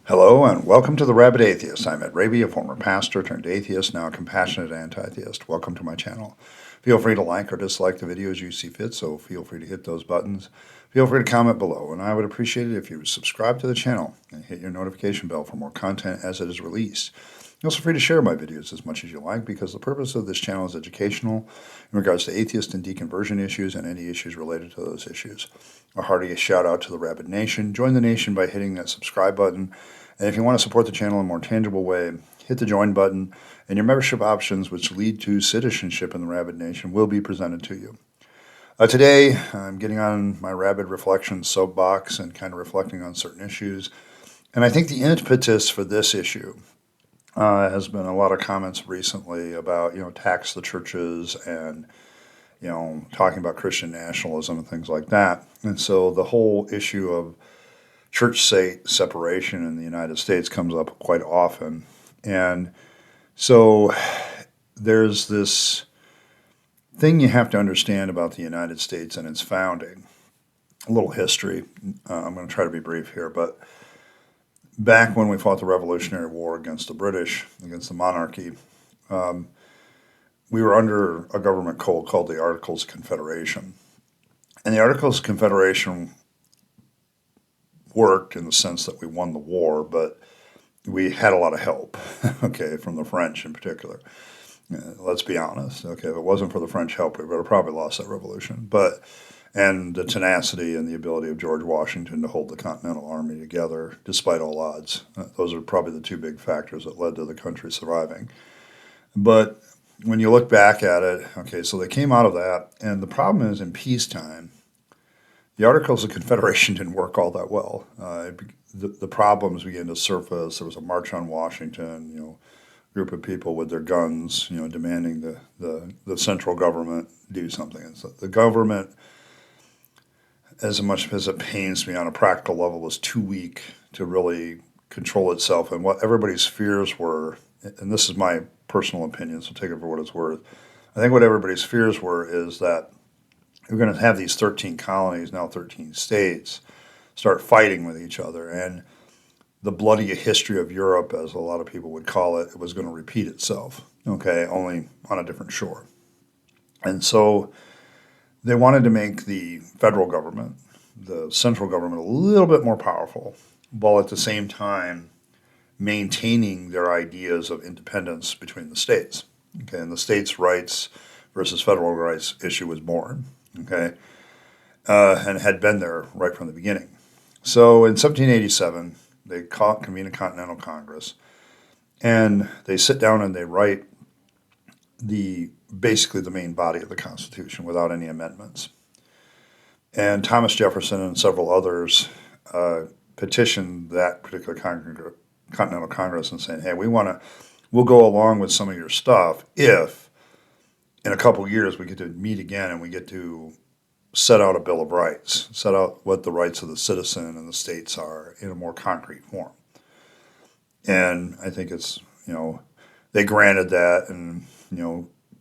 Hello and welcome to the Rabyd Atheist. I'm Rabyd, a former pastor turned atheist, now a compassionate anti-theist. Welcome to my channel. Feel free to like or dislike the video as you see fit, so feel free to hit those buttons. Feel free to comment below, and I would appreciate it if you would subscribe to the channel and hit your notification bell for more content as it is released. You're also free to share my videos as much as you like, because the purpose of this channel is educational in regards to atheist and deconversion issues and any issues related to those issues. A hearty shout out to the Rabyd Nation. Join the nation by hitting that subscribe button. And if you want to support the channel in a more tangible way, hit the join button, and your membership options, which lead to citizenship in the Rabyd Nation, will be presented to you. Today, I'm getting on my Rabyd Reflections soapbox and kind of reflecting on certain issues. And I think the impetus for this issue has been a lot of comments recently about, tax the churches and, talking about Christian nationalism and things like that. And so the whole issue of church-state separation in the United States comes up quite often. And so there's this thing you have to understand about the United States and its founding. A little history. I'm going to try to be brief here, but back when we fought the Revolutionary War against the British, against the monarchy, we were under a government code called the Articles of Confederation. And the Articles of Confederation worked in the sense that we won the war, but we had a lot of help, okay, from the French in particular. Let's be honest, okay, if it wasn't for the French help, we would have probably lost that revolution. And the tenacity and the ability of George Washington to hold the Continental Army together despite all odds. Those are probably the two big factors that led to the country surviving. But when you look back at it, okay, so they came out of that, and the problem is in peacetime, the Articles of Confederation didn't work all that well. The problems began to surface. There was a march on Washington, group of people with their guns, demanding the central government do something. And so the government, as much as it pains me on a practical level, was too weak to really control itself. And what everybody's fears were, and this is my personal opinion, so take it for what it's worth, I think what everybody's fears were is that we're going to have these 13 colonies, now 13 states, start fighting with each other. And the bloody history of Europe, as a lot of people would call it, was going to repeat itself, okay, only on a different shore. And so they wanted to make the federal government, the central government, a little bit more powerful, while at the same time maintaining their ideas of independence between the states. Okay, and the states' rights versus federal rights issue was born. Okay, and had been there right from the beginning. So in 1787, they convene a Continental Congress, and they sit down and they write basically the main body of the Constitution without any amendments. And Thomas Jefferson and several others petitioned that particular Continental Congress and saying, hey, we'll go along with some of your stuff if in a couple years we get to meet again and we get to set out a Bill of Rights, set out what the rights of the citizen and the states are in a more concrete form. And I think it's, they granted that, and,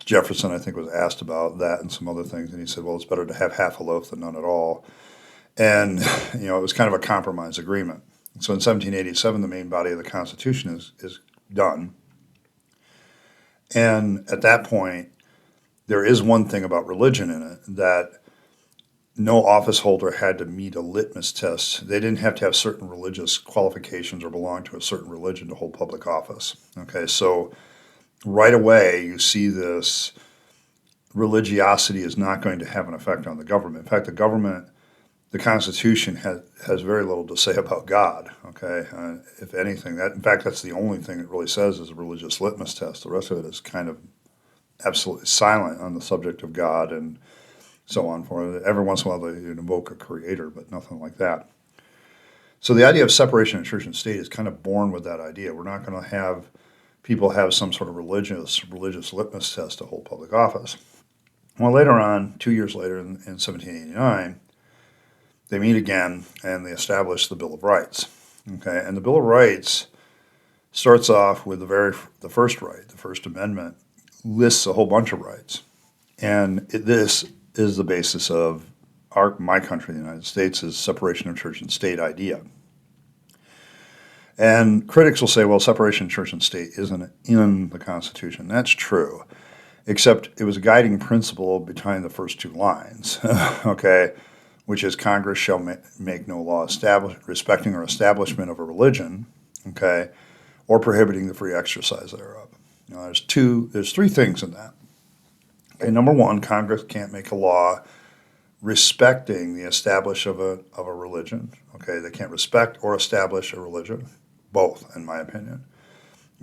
Jefferson, I think, was asked about that and some other things, and he said, well, it's better to have half a loaf than none at all. And, it was kind of a compromise agreement. So in 1787, the main body of the Constitution is done. And at that point, there is one thing about religion in it, that no office holder had to meet a litmus test. They didn't have to have certain religious qualifications or belong to a certain religion to hold public office. Okay, so right away you see this religiosity is not going to have an effect on the government. In fact, the Constitution has very little to say about God. Okay, if anything, in fact that's the only thing it really says is a religious litmus test. The rest of it is kind of absolutely silent on the subject of God and so on. For every once in a while they invoke a creator, but nothing like that. So the idea of separation of church and state is kind of born with that idea. We're not going to have people have some sort of religious litmus test to hold public office. Well, later on, 2 years later in 1789, they meet again and they establish the Bill of Rights. Okay, and the Bill of Rights starts off with the first right, the First Amendment, lists a whole bunch of rights. And this is the basis of my country, the United States, is separation of church and state idea. And critics will say, well, separation of church and state isn't in the Constitution. That's true, except it was a guiding principle behind the first two lines, okay, which is Congress shall make no law respecting or establishment of a religion, okay, or prohibiting the free exercise thereof. Now, there's three things in that. Okay, number one, Congress can't make a law respecting the establishment of a religion. Okay, they can't respect or establish a religion, both, in my opinion.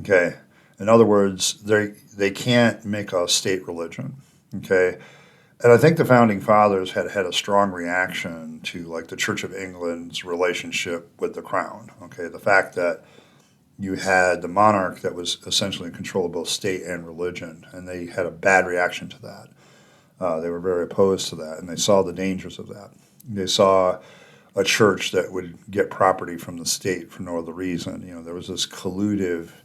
Okay, in other words, they can't make a state religion. Okay, and I think the founding fathers had a strong reaction to like the Church of England's relationship with the crown. Okay, the fact that you had the monarch that was essentially in control of both state and religion, and they had a bad reaction to that. They were very opposed to that, and they saw the dangers of that. They saw a church that would get property from the state for no other reason. You know, there was this collusive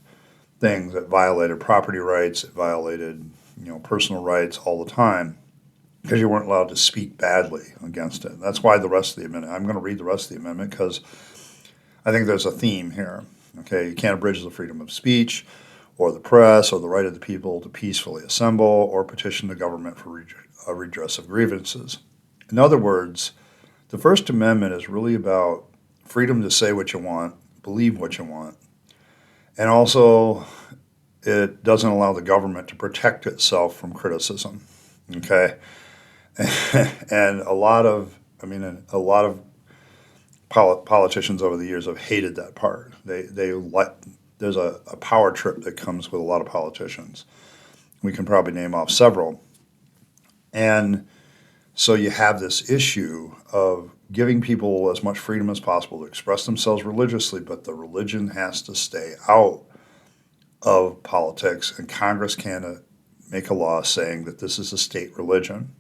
thing that violated property rights, it violated, personal rights all the time because you weren't allowed to speak badly against it. That's why the rest of the amendment, I'm going to read the rest of the amendment because I think there's a theme here. Okay, you can't abridge the freedom of speech or the press or the right of the people to peacefully assemble or petition the government for a redress of grievances. In other words, the First Amendment is really about freedom to say what you want, believe what you want, and also it doesn't allow the government to protect itself from criticism. Okay, and a lot of politicians over the years have hated that part. There's a power trip that comes with a lot of politicians. We can probably name off several. And so you have this issue of giving people as much freedom as possible to express themselves religiously, but the religion has to stay out of politics, and Congress can't make a law saying that this is a state religion.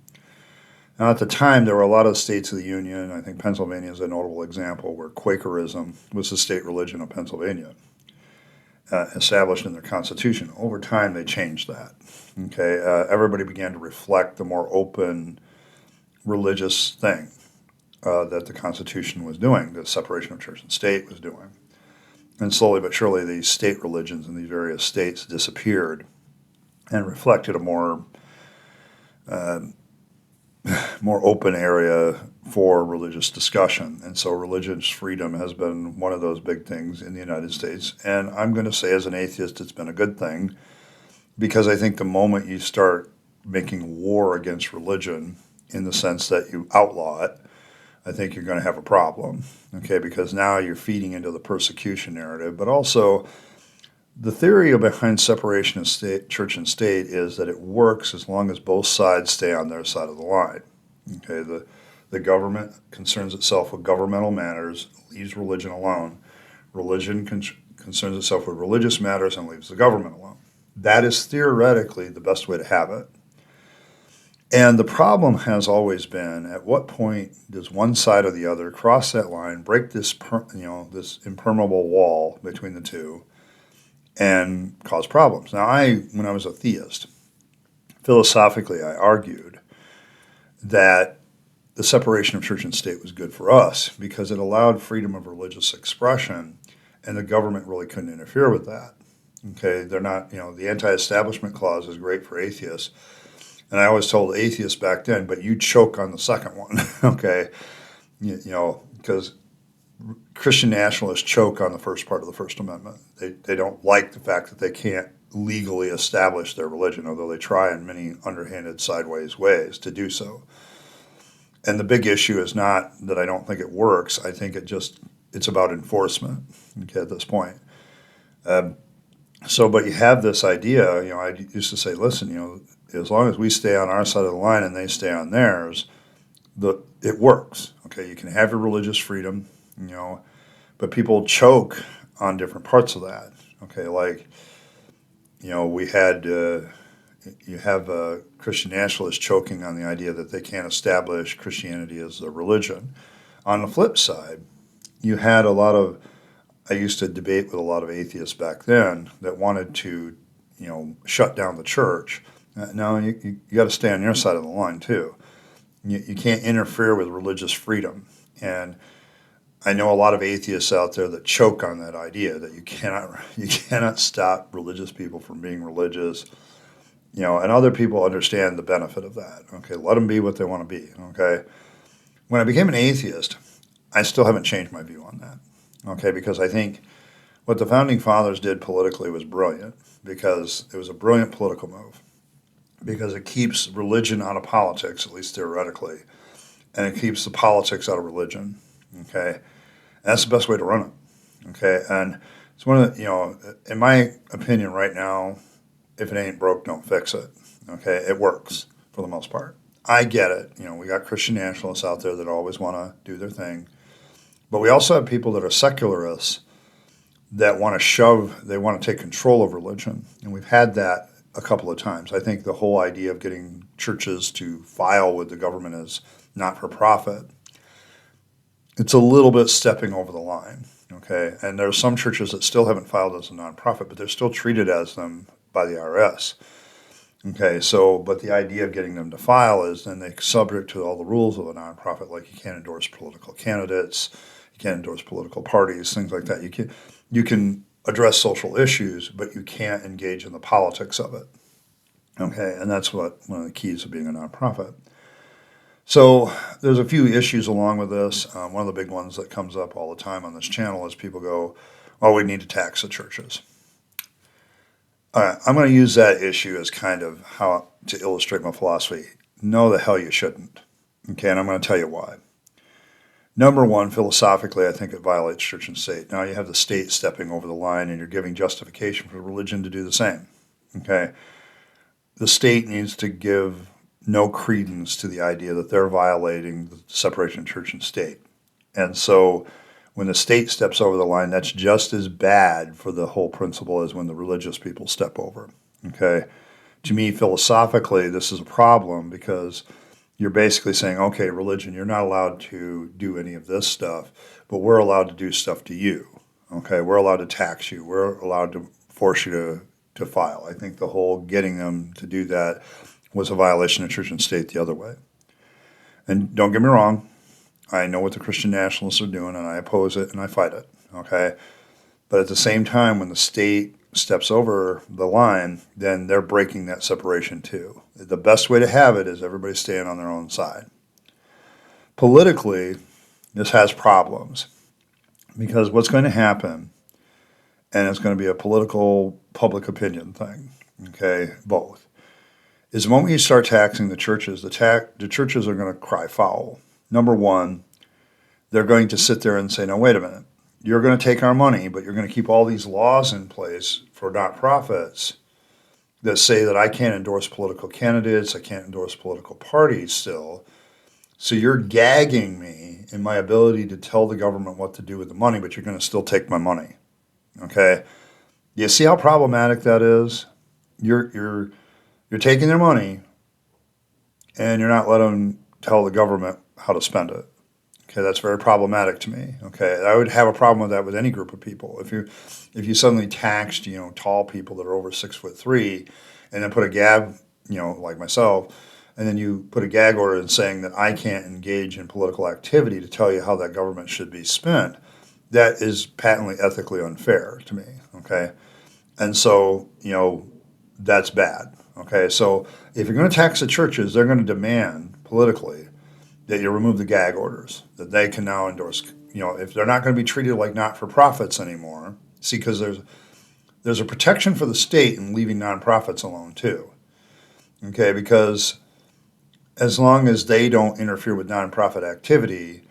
Now, at the time, there were a lot of states of the Union. I think Pennsylvania is a notable example where Quakerism was the state religion of Pennsylvania, established in their constitution. Over time, they changed that. Okay, everybody began to reflect the more open religious thing that the Constitution was doing, the separation of church and state was doing. And slowly but surely, these state religions in these various states disappeared and reflected a more open area for religious discussion. And so religious freedom has been one of those big things in the United States. And I'm going to say as an atheist, it's been a good thing because I think the moment you start making war against religion in the sense that you outlaw it, I think you're going to have a problem, okay, because now you're feeding into the persecution narrative. But also, the theory behind separation of church and state is that it works as long as both sides stay on their side of the line. Okay, the government concerns itself with governmental matters, leaves religion alone. Religion concerns itself with religious matters and leaves the government alone. That is theoretically the best way to have it. And the problem has always been, at what point does one side or the other cross that line, break this impermeable wall between the two, and cause problems? Now, when I was a theist, philosophically, I argued that the separation of church and state was good for us because it allowed freedom of religious expression, and the government really couldn't interfere with that. Okay, they're not, the anti-establishment clause is great for atheists. And I always told atheists back then, but you choke on the second one, okay? Because Christian nationalists choke on the first part of the First Amendment. They don't like the fact that they can't legally establish their religion, although they try in many underhanded, sideways ways to do so. And the big issue is not that I don't think it works. I think it's about enforcement, okay, at this point. But you have this idea, I used to say, listen, as long as we stay on our side of the line and they stay on theirs, it works. Okay, you can have your religious freedom, but people choke on different parts of that. Okay, like, we had you have Christian nationalists choking on the idea that they can't establish Christianity as a religion. On the flip side, you had I used to debate with a lot of atheists back then that wanted to, shut down the church. No, you got to stay on your side of the line too. You can't interfere with religious freedom. And I know a lot of atheists out there that choke on that idea that you cannot stop religious people from being religious, and other people understand the benefit of that. Okay, let them be what they want to be. Okay, when I became an atheist, I still haven't changed my view on that. Okay, because I think what the founding fathers did politically was brilliant, because it was a brilliant political move, because it keeps religion out of politics, at least theoretically, and it keeps the politics out of religion. Okay, and that's the best way to run it. Okay, and it's one of in my opinion right now, if it ain't broke, don't fix it. Okay, it works for the most part. I get it. We got Christian nationalists out there that always want to do their thing, but we also have people that are secularists that they want to take control of religion, and we've had that a couple of times. I think the whole idea of getting churches to file with the government as not for profit, it's a little bit stepping over the line. Okay, and there are some churches that still haven't filed as a nonprofit, but they're still treated as them by the IRS. Okay, but the idea of getting them to file is then they're subject to all the rules of a nonprofit, like you can't endorse political candidates, you can't endorse political parties, things like that. You can address social issues, but you can't engage in the politics of it. Okay, and that's one of the keys of being a nonprofit. So there's a few issues along with this. One of the big ones that comes up all the time on this channel is people go, "Oh, we need to tax the churches." All right, I'm going to use that issue as kind of how to illustrate my philosophy. No, the hell you shouldn't. Okay, and I'm going to tell you why. Number one, philosophically, I think it violates church and state. Now you have the state stepping over the line, and you're giving justification for religion to do the same. Okay, the state needs to give no credence to the idea that they're violating the separation of church and state. And so when the state steps over the line, that's just as bad for the whole principle as when the religious people step over. Okay, to me, philosophically, this is a problem, because you're basically saying, okay, religion, you're not allowed to do any of this stuff, but we're allowed to do stuff to you. Okay, we're allowed to tax you. We're allowed to force you to file. I think the whole getting them to do that was a violation of church and state the other way. And don't get me wrong, I know what the Christian nationalists are doing, and I oppose it and I fight it. Okay, but at the same time, when the state steps over the line, then they're breaking that separation too. The best way to have it is everybody staying on their own side. Politically, this has problems, because what's going to happen, and it's going to be a political public opinion thing, okay, both, is the moment you start taxing the churches, the churches are going to cry foul. Number one, they're going to sit there and say, no, wait a minute. You're going to take our money, but you're going to keep all these laws in place for nonprofits that say that I can't endorse political candidates, I can't endorse political parties still. So you're gagging me in my ability to tell the government what to do with the money, but you're going to still take my money. Okay? You see how problematic that is? You're taking their money, and you're not letting them tell the government how to spend it. Okay, that's very problematic to me. Okay, I would have a problem with that with any group of people. If you suddenly taxed, tall people that are over 6'3", and then put a gag, like myself, and then you put a gag order in saying that I can't engage in political activity to tell you how that government should be spent, that is patently ethically unfair to me. Okay, and so that's bad. Okay, so if you're going to tax the churches, they're going to demand politically that you remove the gag orders, that they can now endorse, if they're not going to be treated like not-for-profits anymore. See, because there's a protection for the state in leaving nonprofits alone too. Okay, because as long as they don't interfere with nonprofit activity,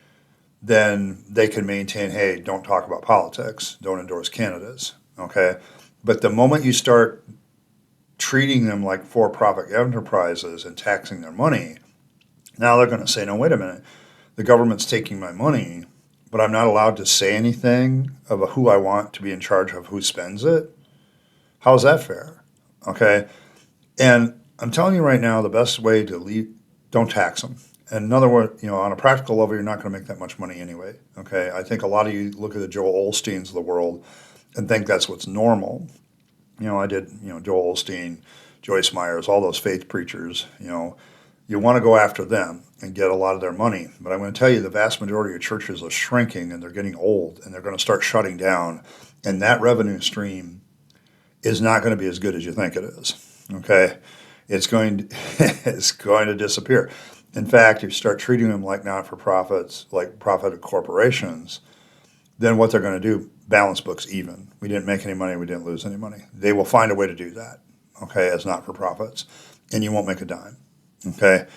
then they can maintain, hey, don't talk about politics, don't endorse candidates. Okay, but the moment you start treating them like for-profit enterprises and taxing their money, now they're going to say, no, wait a minute, the government's taking my money, but I'm not allowed to say anything about who I want to be in charge of who spends it? How's that fair? Okay, and I'm telling you right now, the best way to leave, don't tax them. And in other words, on a practical level, you're not going to make that much money anyway. Okay, I think a lot of you look at the Joel Osteens of the world and think that's what's normal. I did, Joel Osteen, Joyce Myers, all those faith preachers, you want to go after them and get a lot of their money. But I'm going to tell you, the vast majority of churches are shrinking and they're getting old and they're going to start shutting down. And that revenue stream is not going to be as good as you think it is. Okay, it's going to, it's going to disappear. In fact, if you start treating them like not-for-profits, like profit corporations, then what they're going to do, balance books even. We didn't make any money, we didn't lose any money. They will find a way to do that, okay, as not-for-profits, and you won't make a dime, okay?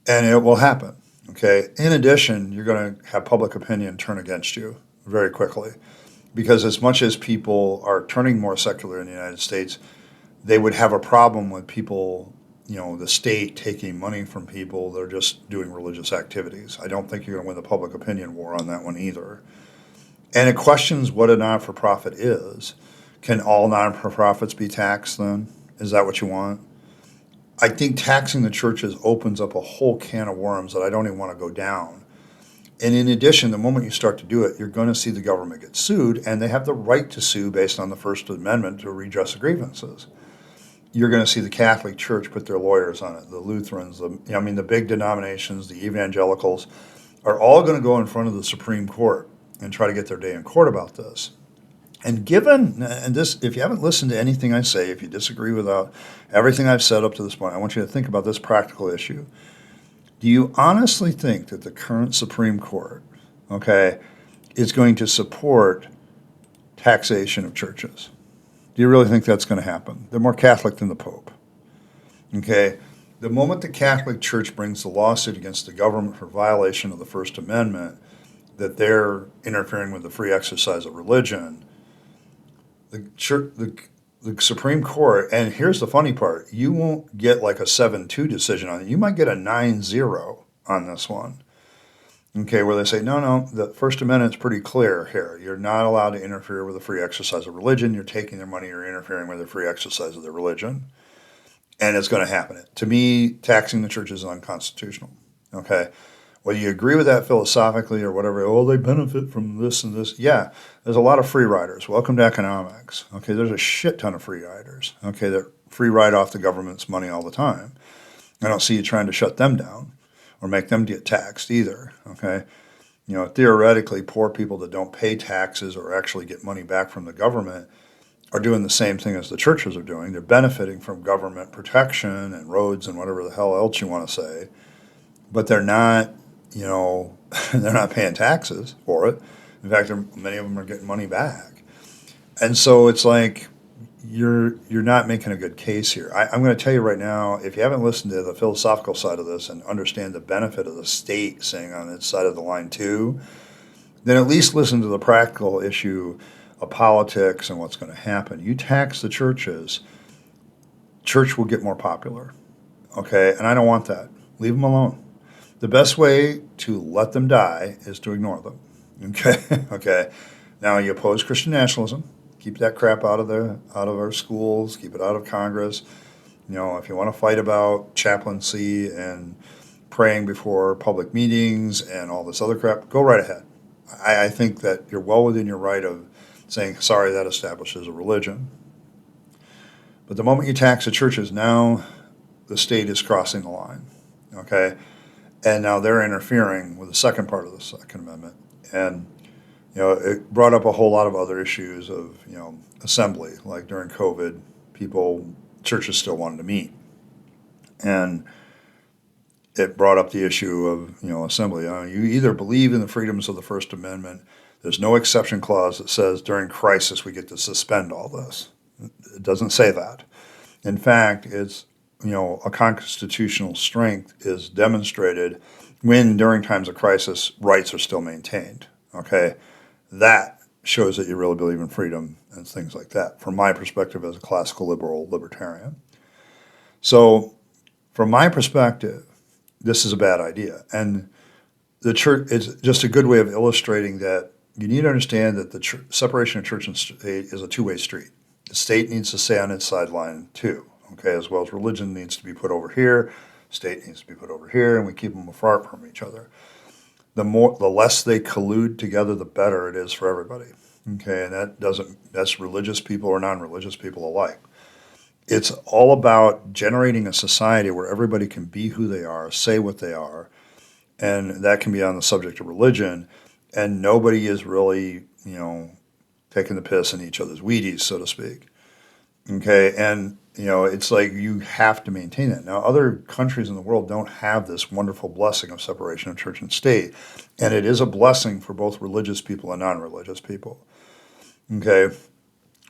And it will happen, okay? In addition, you're going to have public opinion turn against you very quickly, because as much as people are turning more secular in the United States, they would have a problem with people, the state taking money from people that are just doing religious activities. I don't think you're going to win the public opinion war on that one either. And it questions what a not-for-profit is. Can all non-for-profits be taxed then? Is that what you want? I think taxing the churches opens up a whole can of worms that I don't even want to go down. And in addition, the moment you start to do it, you're going to see the government get sued, and they have the right to sue based on the First Amendment to redress grievances. You're going to see the Catholic Church put their lawyers on it, the Lutherans, the big denominations, the evangelicals, are all going to go in front of the Supreme Court and try to get their day in court about this. And if you haven't listened to anything I say, if you disagree with everything I've said up to this point, I want you to think about this practical issue. Do you honestly think that the current Supreme Court, okay, is going to support taxation of churches? Do you really think that's going to happen? They're more Catholic than the Pope, okay? The moment the Catholic Church brings the lawsuit against the government for violation of the First Amendment, that they're interfering with the free exercise of religion, the Supreme Court, and here's the funny part, you won't get like a 7-2 decision on it. You might get a 9-0 on this one, okay, where they say, no, the First Amendment's pretty clear here. You're not allowed to interfere with the free exercise of religion. You're taking their money. You're interfering with the free exercise of their religion. And it's going to happen. To me, taxing the church is unconstitutional, okay? Whether you agree with that philosophically or whatever, they benefit from this and this. Yeah, there's a lot of free riders. Welcome to economics. Okay, there's a shit ton of free riders. Okay, that free ride off the government's money all the time. I don't see you trying to shut them down or make them get taxed either. Okay, theoretically, poor people that don't pay taxes or actually get money back from the government are doing the same thing as the churches are doing. They're benefiting from government protection and roads and whatever the hell else you want to say, but they're not. They're not paying taxes for it. In fact, many of them are getting money back. And so it's like you're not making a good case here. I'm going to tell you right now, if you haven't listened to the philosophical side of this and understand the benefit of the state staying on its side of the line too, then at least listen to the practical issue of politics and what's going to happen. You tax the churches, church will get more popular. Okay, and I don't want that. Leave them alone. The best way to let them die is to ignore them. Okay, okay. Now you oppose Christian nationalism. Keep that crap out of our schools. Keep it out of Congress. If you want to fight about chaplaincy and praying before public meetings and all this other crap, go right ahead. I think that you're well within your right of saying, sorry, that establishes a religion. But the moment you tax the churches, now the state is crossing the line. Okay. And now they're interfering with the second part of the Second Amendment. And, it brought up a whole lot of other issues of, assembly. Like during COVID, churches still wanted to meet. And it brought up the issue of, assembly. You either believe in the freedoms of the First Amendment. There's no exception clause that says during crisis we get to suspend all this. It doesn't say that. In fact, it's a constitutional strength is demonstrated when, during times of crisis, rights are still maintained. Okay, that shows that you really believe in freedom and things like that, from my perspective as a classical liberal libertarian. So, from my perspective, this is a bad idea. And the church is just a good way of illustrating that you need to understand that the separation of church and state is a two-way street. The state needs to stay on its sideline, too. Okay, as well as religion needs to be put over here, state needs to be put over here, and we keep them apart from each other. The less they collude together, the better it is for everybody. Okay, and that's religious people or non-religious people alike. It's all about generating a society where everybody can be who they are, say what they are, and that can be on the subject of religion, and nobody is really, taking the piss in each other's Wheaties, so to speak. Okay, and it's like you have to maintain that. Now, other countries in the world don't have this wonderful blessing of separation of church and state, and it is a blessing for both religious people and non-religious people. Okay,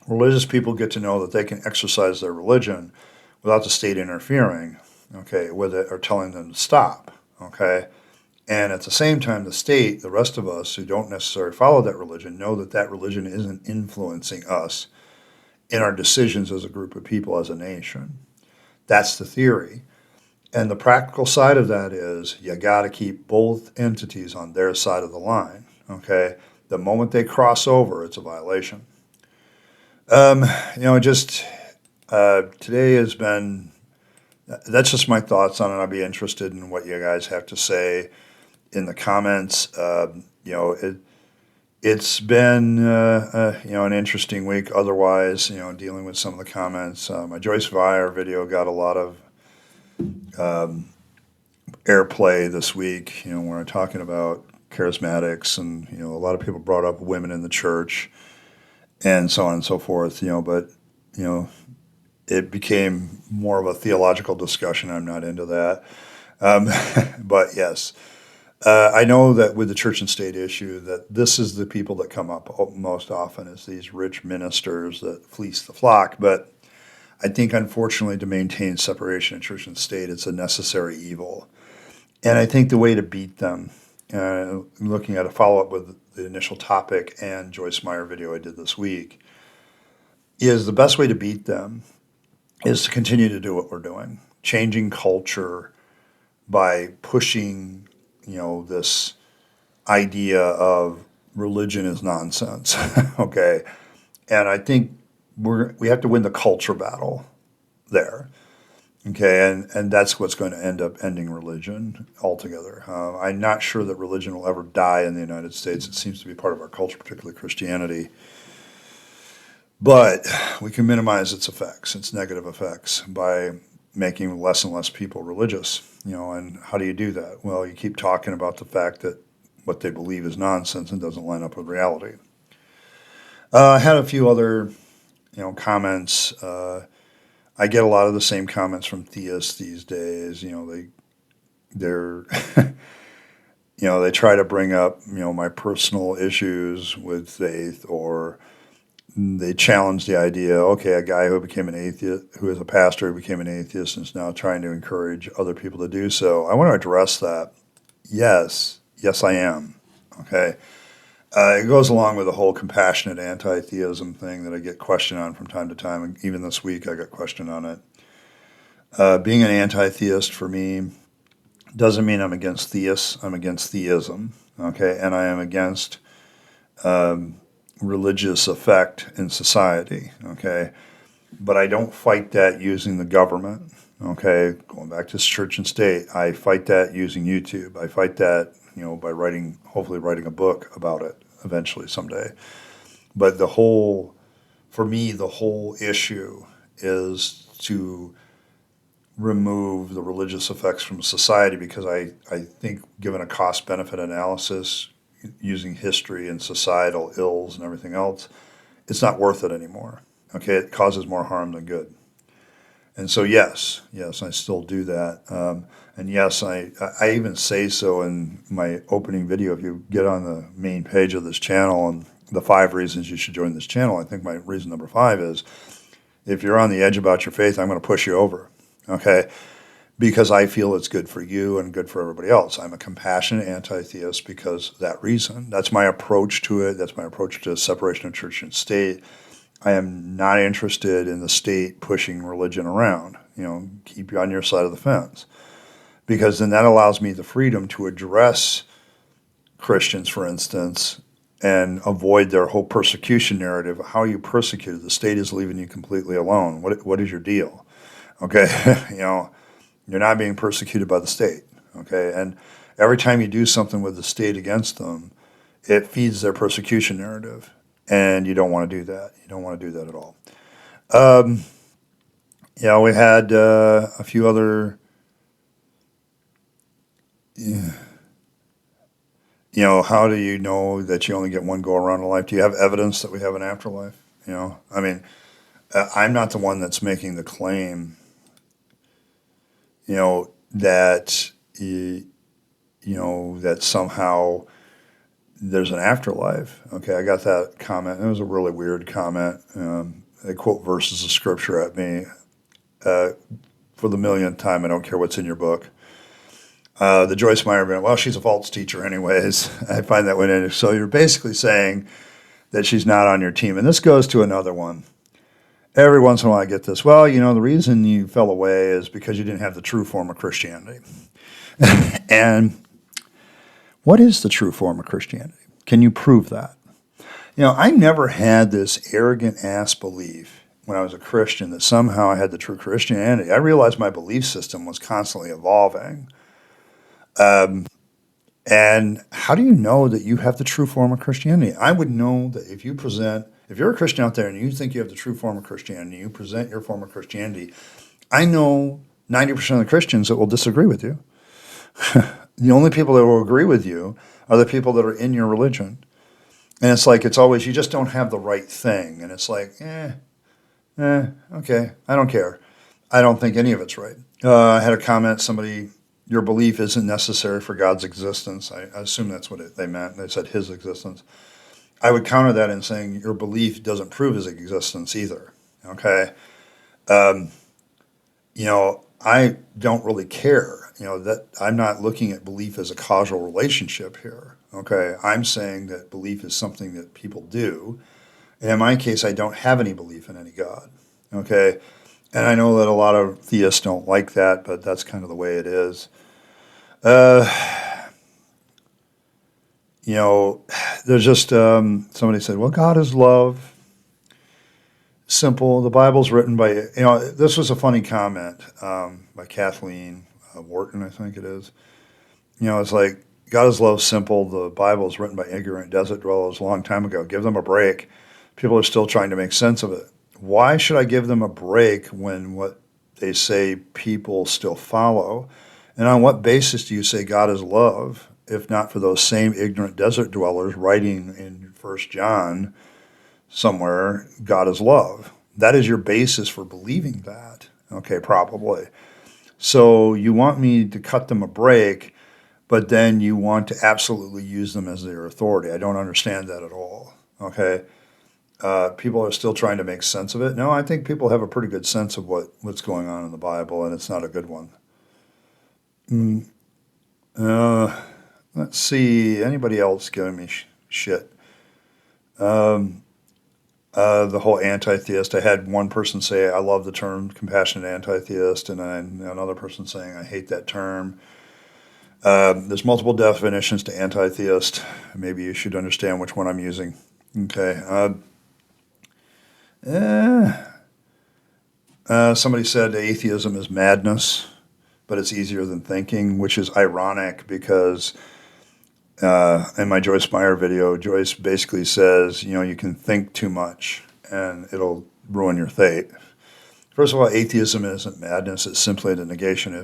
religious people get to know that they can exercise their religion without the state interfering, okay, with it or telling them to stop. Okay, and at the same time, the state, the rest of us who don't necessarily follow that religion, know that that religion isn't influencing us in our decisions as a group of people, as a nation. That's the theory. And the practical side of that is you got to keep both entities on their side of the line. Okay? The moment they cross over, it's a violation. Um, just today has been, that's just my thoughts on it. I'd be interested in what you guys have to say in the comments. It's been an interesting week. Otherwise, dealing with some of the comments. My Joyce Meyer video got a lot of airplay this week. Where I'm talking about charismatics, and a lot of people brought up women in the church, and so on and so forth. But it became more of a theological discussion. I'm not into that. Um, but yes. I know that with the church and state issue, that this is the people that come up most often is these rich ministers that fleece the flock. But I think, unfortunately, to maintain separation of church and state, it's a necessary evil. And I think the way to beat them, looking at a follow-up with the initial topic and Joyce Meyer video I did this week, is the best way to beat them is to continue to do what we're doing, changing culture by pushing this idea of religion is nonsense. Okay. And I think we have to win the culture battle there. Okay. And that's what's going to end up ending religion altogether. I'm not sure that religion will ever die in the United States. It seems to be part of our culture, particularly Christianity. But we can minimize its effects, its negative effects, by making less and less people religious. And how do you do that? Well, you keep talking about the fact that what they believe is nonsense and doesn't line up with reality. I had a few other, comments. I get a lot of the same comments from theists these days. They're, they try to bring up, my personal issues with faith, or they challenge the idea, okay, a guy who became an atheist, who is a pastor, who became an atheist, and is now trying to encourage other people to do so. I want to address that. Yes, I am. Okay. It goes along with the whole compassionate anti-theism thing that I get questioned on from time to time. And even this week, I got questioned on it. Being an anti-theist for me doesn't mean I'm against theists. I'm against theism. Okay. And I am against religious effect in society, okay? But I don't fight that using the government, okay? Going back to church and state, I fight that using YouTube. I fight that, by hopefully writing a book about it eventually someday. But for me, the whole issue is to remove the religious effects from society, because I think, given a cost-benefit analysis, using history and societal ills and everything else, it's not worth it anymore. Okay, it causes more harm than good. And so yes, I still do that. And yes, I even say so in my opening video. If you get on the main page of this channel and the 5 reasons you should join this channel, I think my reason number 5 is, if you're on the edge about your faith, I'm going to push you over. Okay? Because I feel it's good for you and good for everybody else. I'm a compassionate anti-theist because of that reason. That's my approach to it. That's my approach to separation of church and state. I am not interested in the state pushing religion around. Keep you on your side of the fence. Because then that allows me the freedom to address Christians, for instance, and avoid their whole persecution narrative. How are you persecuted? The state is leaving you completely alone. What is your deal? Okay, you're not being persecuted by the state, okay? And every time you do something with the state against them, it feeds their persecution narrative, and you don't want to do that. You don't want to do that at all. Yeah, we had a few other, yeah, how do you know that you only get one go around in life? Do you have evidence that we have an afterlife? I mean, I'm not the one that's making the claim, that, that somehow there's an afterlife. Okay, I got that comment. It was a really weird comment. They quote verses of scripture at me for the millionth time. I don't care what's in your book. The Joyce Meyer bit, well, she's a false teacher anyways. I find that one interesting. So you're basically saying that she's not on your team. And this goes to another one. Every once in a while I get this, well, the reason you fell away is because you didn't have the true form of Christianity. And what is the true form of Christianity? Can you prove that? I never had this arrogant ass belief when I was a Christian that somehow I had the true Christianity. I realized my belief system was constantly evolving. And how do you know that you have the true form of Christianity? I would know that if you're a Christian out there and you think you have the true form of Christianity, you present your form of Christianity, I know 90% of the Christians that will disagree with you. The only people that will agree with you are the people that are in your religion. And it's always, you just don't have the right thing. And it's like, okay, I don't care. I don't think any of it's right. I had a comment, your belief isn't necessary for God's existence. I assume that's what they meant. They said his existence. I would counter that in saying your belief doesn't prove his existence either. Okay? I don't really care. That I'm not looking at belief as a causal relationship here. Okay? I'm saying that belief is something that people do. And in my case, I don't have any belief in any God. Okay? And I know that a lot of theists don't like that, but that's kind of the way it is. There's just somebody said, well, God is love. Simple. The Bible's written by, this was a funny comment by Kathleen Wharton, I think it is. It's like, God is love, simple. The Bible's written by ignorant desert dwellers a long time ago. Give them a break. People are still trying to make sense of it. Why should I give them a break when what they say people still follow? And on what basis do you say God is love, if not for those same ignorant desert dwellers writing in 1 John somewhere, God is love? That is your basis for believing that. Okay, probably. So you want me to cut them a break, but then you want to absolutely use them as their authority. I don't understand that at all. Okay? People are still trying to make sense of it. No, I think people have a pretty good sense of what's going on in the Bible, and it's not a good one. Let's see. Anybody else giving me shit? The whole anti-theist. I had one person say, I love the term compassionate anti-theist, and then another person saying, I hate that term. There's multiple definitions to anti-theist. Maybe you should understand which one I'm using. Okay. Somebody said atheism is madness, but it's easier than thinking, which is ironic because in my Joyce Meyer video, Joyce basically says, you can think too much and it'll ruin your faith. First of all, atheism isn't madness. It's simply the negation.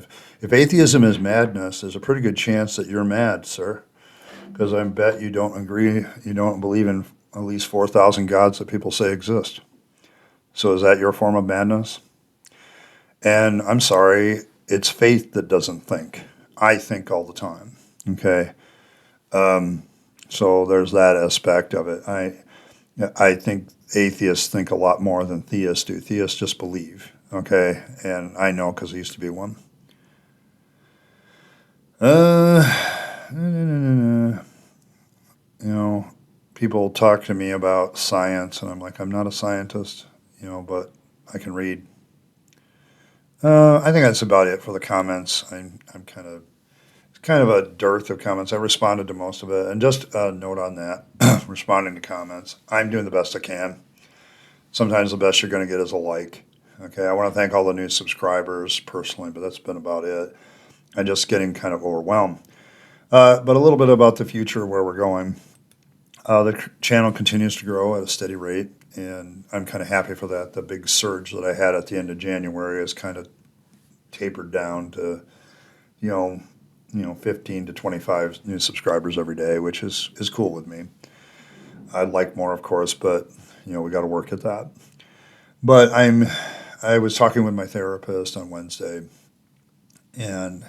If atheism is madness, there's a pretty good chance that you're mad, sir, because I bet you don't believe in at least 4,000 gods that people say exist. So is that your form of madness? And I'm sorry, it's faith that doesn't think. I think all the time. Okay? So there's that aspect of it. I think atheists think a lot more than theists do. Theists just believe. Okay? And I know because I used to be one. People talk to me about science, and I'm like, I'm not a scientist, but I can read. I think that's about it for the comments. It's kind of a dearth of comments. I responded to most of it, and just a note on that, responding to comments. I'm doing the best I can. Sometimes the best you're going to get is a like. Okay, I want to thank all the new subscribers personally, but that's been about it. I'm just getting kind of overwhelmed. But a little bit about the future, where we're going. The channel continues to grow at a steady rate, and I'm kind of happy for that. The big surge that I had at the end of January has kind of tapered down to, you know, 15 to 25 new subscribers every day, which is cool with me. I'd like more, of course, but we got to work at that. But I was talking with my therapist on Wednesday, and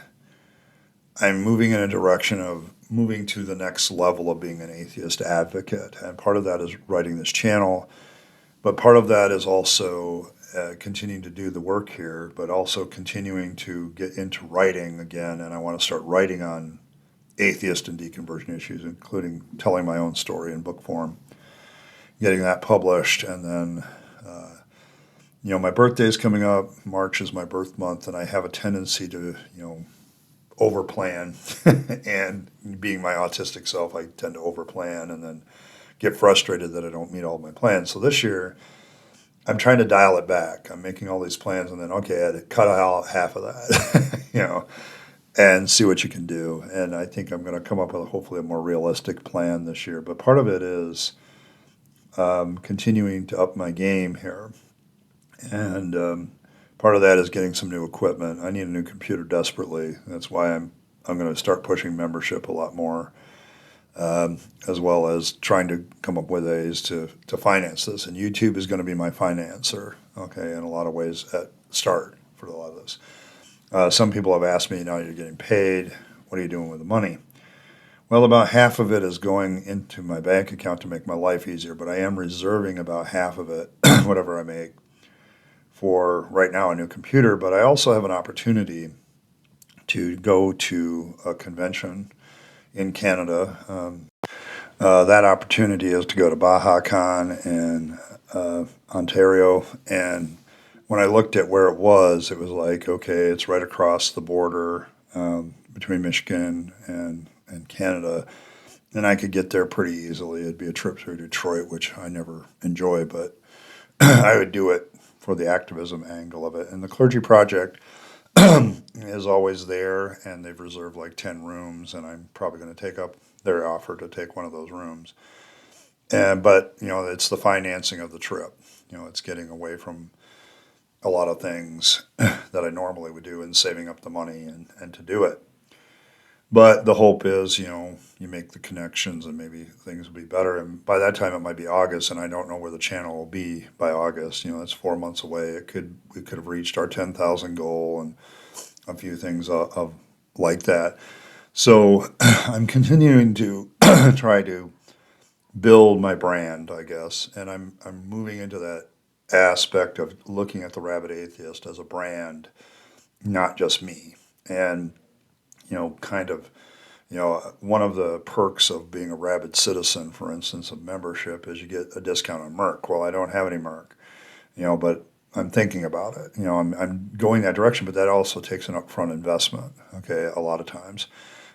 I'm moving in a direction of moving to the next level of being an atheist advocate. And part of that is writing this channel, but part of that is also continuing to do the work here, but also continuing to get into writing again. And I want to start writing on atheist and deconversion issues, including telling my own story in book form, getting that published. And then, my birthday is coming up. March is my birth month, and I have a tendency to, overplan. And being my autistic self, I tend to overplan and then get frustrated that I don't meet all my plans. So this year, I'm trying to dial it back. I'm making all these plans, and then, okay, I had to cut out half of that, and see what you can do. And I think I'm going to come up with hopefully a more realistic plan this year. But part of it is continuing to up my game here. And part of that is getting some new equipment. I need a new computer desperately. That's why I'm going to start pushing membership a lot more, as well as trying to come up with ways to finance this. And YouTube is going to be my financer, okay, in a lot of ways at start for a lot of this. Some people have asked me, now you're getting paid, what are you doing with the money? Well, about half of it is going into my bank account to make my life easier, but I am reserving about half of it, whatever I make, for right now a new computer. But I also have an opportunity to go to a convention in Canada. That opportunity is to go to BajaCon in Ontario. And when I looked at where it was like, okay, it's right across the border between Michigan and Canada. And I could get there pretty easily. It'd be a trip through Detroit, which I never enjoy, but I would do it for the activism angle of it. And the Clergy Project is always there, and they've reserved like 10 rooms, and I'm probably going to take up their offer to take one of those rooms. But it's the financing of the trip. It's getting away from a lot of things that I normally would do and saving up the money and to do it. But the hope is, you make the connections and maybe things will be better. And by that time, it might be August, and I don't know where the channel will be by August. That's 4 months away. We could have reached our 10,000 goal and a few things of like that. So I'm continuing to try to build my brand, I guess, and I'm moving into that aspect of looking at the Rabyd Atheist as a brand, not just me. And one of the perks of being a rabid citizen, for instance, of membership, is you get a discount on Merc. Well, I don't have any Merc, but I'm thinking about it. I'm going that direction, but that also takes an upfront investment, okay, a lot of times.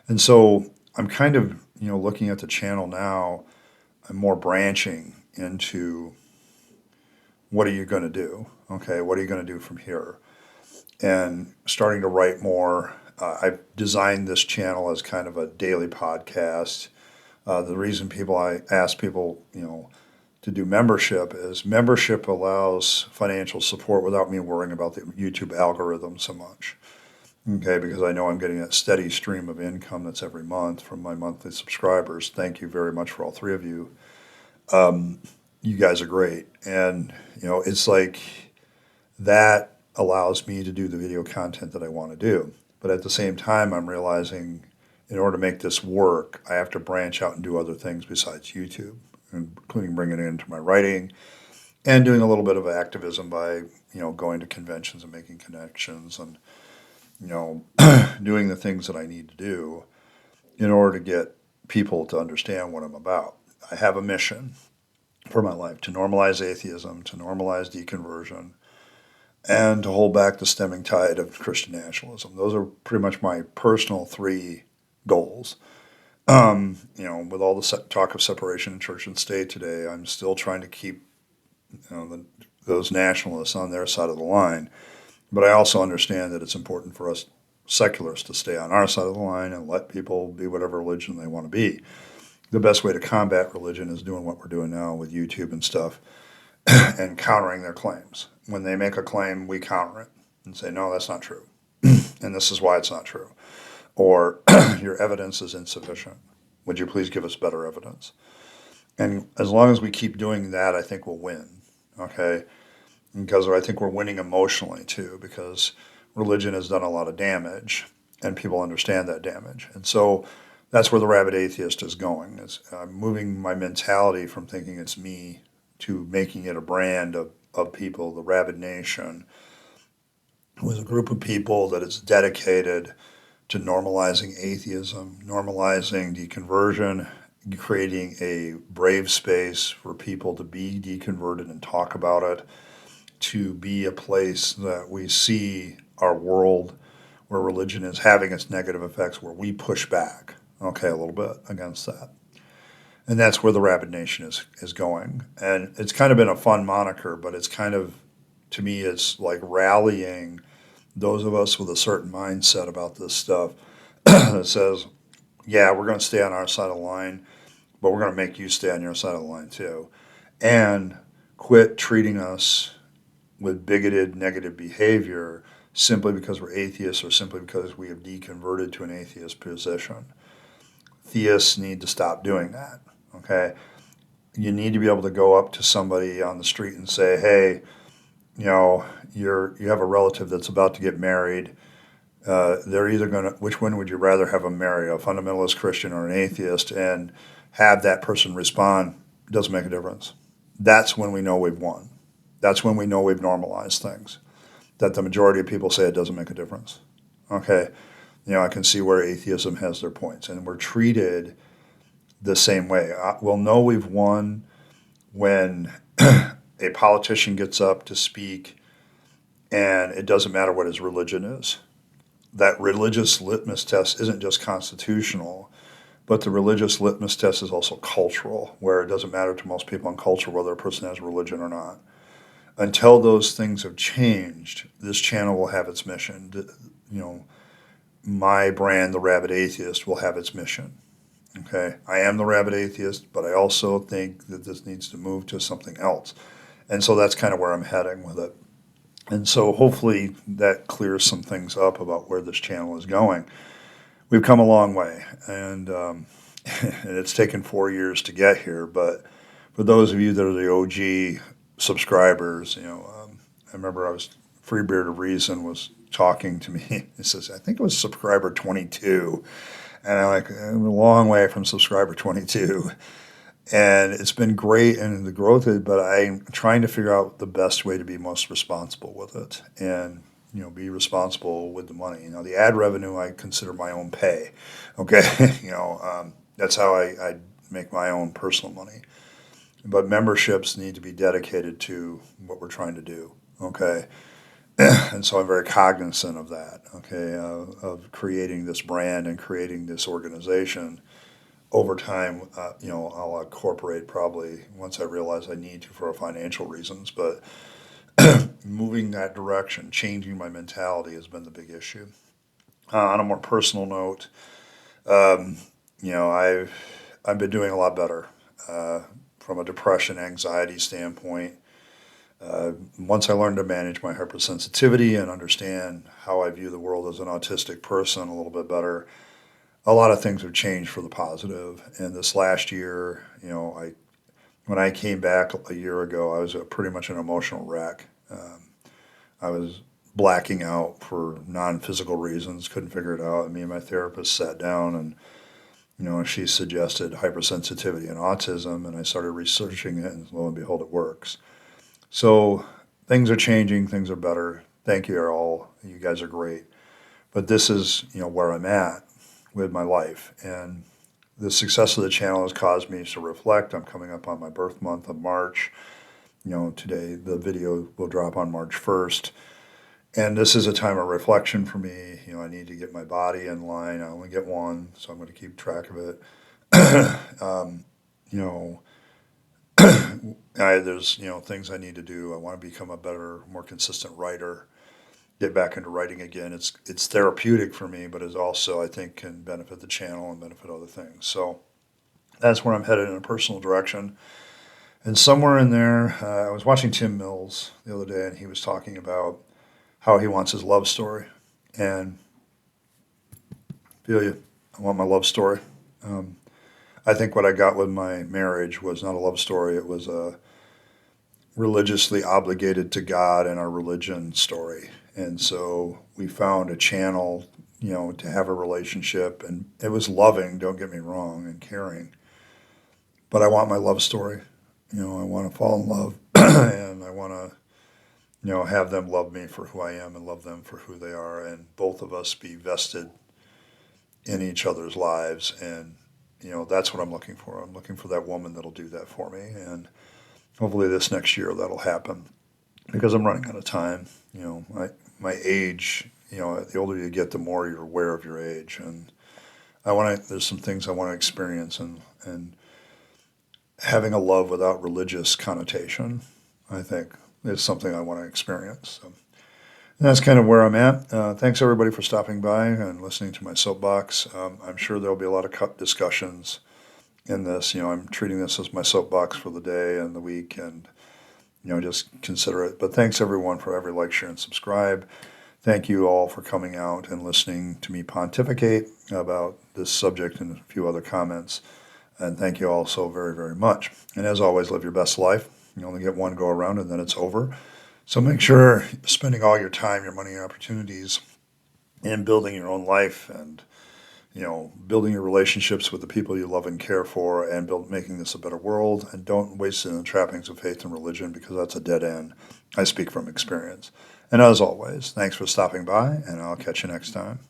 And so I'm kind of, looking at the channel now, I'm more branching into what are you going to do, okay, what are you going to do from here? And starting to write more. I've designed this channel as kind of a daily podcast. The reason I ask people, to do membership is membership allows financial support without me worrying about the YouTube algorithm so much. Okay, because I know I'm getting a steady stream of income that's every month from my monthly subscribers. Thank you very much for all three of you. You guys are great. And, it's like that allows me to do the video content that I want to do. But at the same time, I'm realizing in order to make this work, I have to branch out and do other things besides YouTube, including bringing it into my writing and doing a little bit of activism by, going to conventions and making connections and, doing the things that I need to do in order to get people to understand what I'm about. I have a mission for my life to normalize atheism, to normalize deconversion, and to hold back the stemming tide of Christian nationalism. Those are pretty much my personal three goals. With all the talk of separation in church and state today, I'm still trying to keep those nationalists on their side of the line. But I also understand that it's important for us secularists to stay on our side of the line and let people be whatever religion they want to be. the best way to combat religion is doing what we're doing now with YouTube and stuff and countering their claims. When they make a claim, we counter it and say, no, that's not true. And this is why it's not true. Or your evidence is insufficient. Would you please give us better evidence? And as long as we keep doing that, I think we'll win. Okay? Because I think we're winning emotionally too, because religion has done a lot of damage and people understand that damage. And so that's where the Rabyd Atheist is going. Is moving my mentality from thinking it's me to making it a brand of people. The Rabyd Nation was a group of people that is dedicated to normalizing atheism, normalizing deconversion, creating a brave space for people to be deconverted and talk about it, to be a place that we see our world where religion is having its negative effects, where we push back, okay, a little bit against that. And that's where the Rabyd Nation is going. And it's kind of been a fun moniker, but it's kind of, to me, it's like rallying those of us with a certain mindset about this stuff that says, yeah, we're going to stay on our side of the line, but we're going to make you stay on your side of the line too. And quit treating us with bigoted, negative behavior simply because we're atheists or simply because we have deconverted to an atheist position. Theists need to stop doing that, okay? You need to be able to go up to somebody on the street and say, hey, you know, you have a relative that's about to get married. They're either going to, which one would you rather have them marry, a fundamentalist Christian or an atheist? And have that person respond, doesn't make a difference. That's when we know we've won. That's when we know we've normalized things. That the majority of people say it doesn't make a difference. Okay, you know, I can see where atheism has their points, and we're treated the same way. We'll know we've won when a politician gets up to speak and it doesn't matter what his religion is. That religious litmus test isn't just constitutional, but the religious litmus test is also cultural, where it doesn't matter to most people in culture whether a person has religion or not. Until those things have changed, this channel will have its mission. You know, my brand, the Rabyd Atheist, will have its mission. Okay, I am the Rabyd Atheist, but I also think that this needs to move to something else. And so that's kind of where I'm heading with it. And so hopefully that clears some things up about where this channel is going. We've come a long way, and and it's taken 4 years to get here. But for those of you that are the OG subscribers, you know, I remember Freebeard of Reason was talking to me. He says, I think it was subscriber 22. And I'm like, I'm a long way from subscriber 22. And it's been great in the growth of it, but I'm trying to figure out the best way to be most responsible with it and, you know, be responsible with the money. You know, the ad revenue I consider my own pay. Okay. You know, that's how I make my own personal money. But memberships need to be dedicated to what we're trying to do. Okay. And so I'm very cognizant of that, okay, of creating this brand and creating this organization. Over time, you know, I'll incorporate probably once I realize I need to for financial reasons, but moving that direction, changing my mentality has been the big issue. On a more personal note, you know, I've been doing a lot better from a depression, anxiety standpoint. Once I learned to manage my hypersensitivity and understand how I view the world as an autistic person a little bit better, a lot of things have changed for the positive. And this last year, you know, when I came back a year ago, I was pretty much an emotional wreck. I was blacking out for non-physical reasons, couldn't figure it out. And me and my therapist sat down and, you know, she suggested hypersensitivity and autism, and I started researching it, and lo and behold, it works. So things are changing, things are better. Thank you all. You guys are great. But this is, you know, where I'm at with my life. And the success of the channel has caused me to reflect. I'm coming up on my birth month of March. You know, today the video will drop on March 1st. And this is a time of reflection for me. You know, I need to get my body in line. I only get one, so I'm going to keep track of it. You know, there's, you know, things I need to do. I want to become a better, more consistent writer, get back into writing again. It's therapeutic for me, but it also, I think, can benefit the channel and benefit other things. So that's where I'm headed in a personal direction. And somewhere in there, I was watching Tim Mills the other day, and he was talking about how he wants his love story. And feel you, I want my love story. Um, I think what I got with my marriage was not a love story. It was a religiously obligated to God and our religion story. And so we found a channel, to have a relationship. And it was loving, don't get me wrong, and caring. But I want my love story. I want to fall in love and I want to, have them love me for who I am and love them for who they are. And both of us be vested in each other's lives. And, that's what I'm looking for. I'm looking for that woman that'll do that for me. And hopefully this next year that'll happen because I'm running out of time. My age, the older you get, the more you're aware of your age. And there's some things I want to experience and having a love without religious connotation, I think, is something I want to experience. So that's kind of where I'm at. Thanks everybody for stopping by and listening to my soapbox. I'm sure there'll be a lot of cut discussions in this. I'm treating this as my soapbox for the day and the week, and just consider it. But thanks everyone for every like, share, and subscribe. Thank you all for coming out and listening to me pontificate about this subject and a few other comments. And thank you all so very, very much. And as always, live your best life. You only get one go around and then it's over. So make sure you're spending all your time, your money, and opportunities in building your own life and, building your relationships with the people you love and care for and making this a better world. And don't waste it in the trappings of faith and religion because that's a dead end. I speak from experience. And as always, thanks for stopping by and I'll catch you next time.